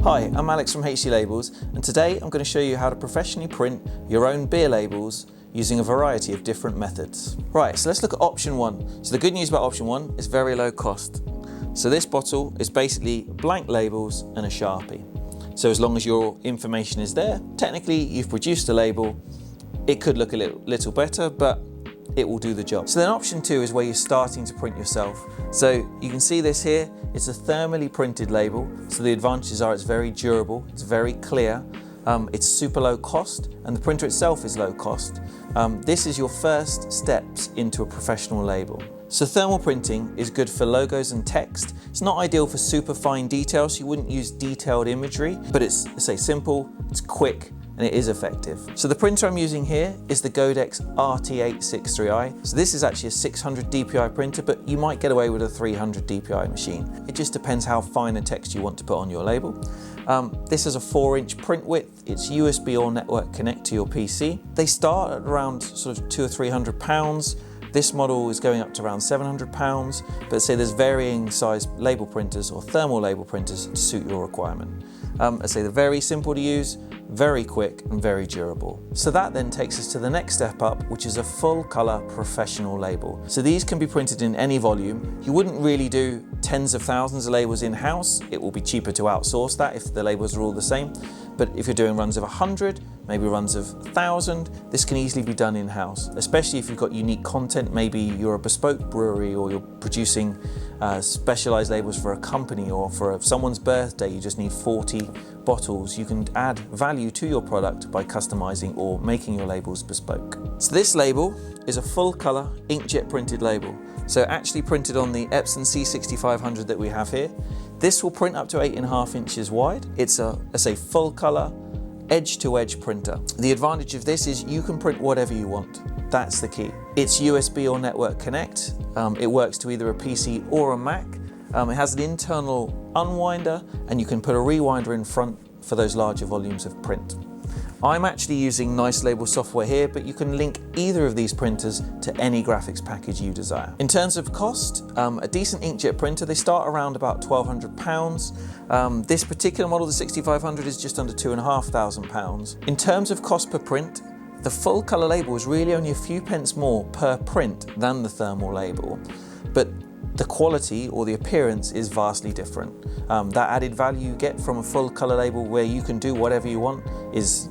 Hi, I'm Alex from HC Labels, and today I'm going to show you how to professionally print your own beer labels using a variety of different methods. Right, so let's look at option one. So the good news about option one is very low cost. So this bottle is basically blank labels and a Sharpie. So as long as your information is there, technically you've produced a label. It could look a little better, but it will do the job. So then option two is where you're starting to print yourself. So you can see this here, it's a thermally printed label. So the advantages are it's very durable, it's very clear, it's super low cost, and the printer itself is low cost. This is your first steps into a professional label. So thermal printing is good for logos and text. It's not ideal for super fine details, so you wouldn't use detailed imagery, but it's, say, simple, it's quick, and it is effective. So the printer I'm using here is the Godex RT863i. So this is actually a 600 DPI printer, but you might get away with a 300 DPI machine. It just depends how fine a text you want to put on your label. This has a 4-inch print width. It's USB or network connect to your PC. They start at around sort of £200 or £300. This model is going up to around £700, but say there's varying size label printers or thermal label printers to suit your requirement. I say they're very simple to use, very quick and very durable. So that then takes us to the next step up, which is a full color professional label. So these can be printed in any volume. You wouldn't really do tens of thousands of labels in-house. It will be cheaper to outsource that if the labels are all the same. But if you're doing runs of 100, maybe runs of 1,000, this can easily be done in-house, especially if you've got unique content. Maybe you're a bespoke brewery or you're producing specialized labels for a company, or for someone's birthday you just need 40 bottles. You can add value to your product by customizing or making your labels bespoke. So this label is a full color inkjet printed label. So actually printed on the Epson C6500 that we have here. This will print up to 8.5 inches wide. It's a full color edge-to-edge printer. The advantage of this is you can print whatever you want. That's the key. It's USB or network connect. It works to either a PC or a Mac. It has an internal unwinder, and you can put a rewinder in front for those larger volumes of print. I'm actually using Nice Label software here, but you can link either of these printers to any graphics package you desire. In terms of cost, a decent inkjet printer, they start around about £1,200. This particular model, the 6500, is just under £2,500. In terms of cost per print, the full color label is really only a few pence more per print than the thermal label, but the quality or the appearance is vastly different. That added value you get from a full color label where you can do whatever you want is,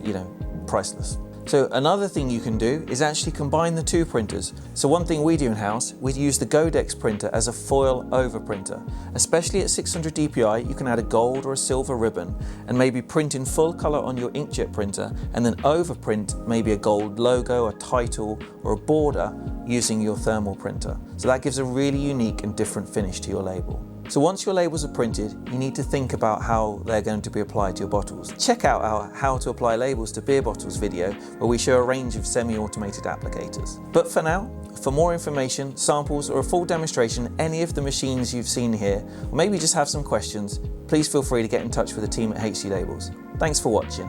priceless. So another thing you can do is actually combine the two printers. So one thing we do in-house, we use the Godex printer as a foil over printer. Especially at 600 DPI, you can add a gold or a silver ribbon and maybe print in full color on your inkjet printer, and then overprint maybe a gold logo, a title, or a border using your thermal printer. So that gives a really unique and different finish to your label. So once your labels are printed, you need to think about how they're going to be applied to your bottles. Check out our How to Apply Labels to Beer Bottles video, where we show a range of semi-automated applicators. But for now, for more information, samples, or a full demonstration of any of the machines you've seen here, or maybe just have some questions, please feel free to get in touch with the team at HC Labels. Thanks for watching.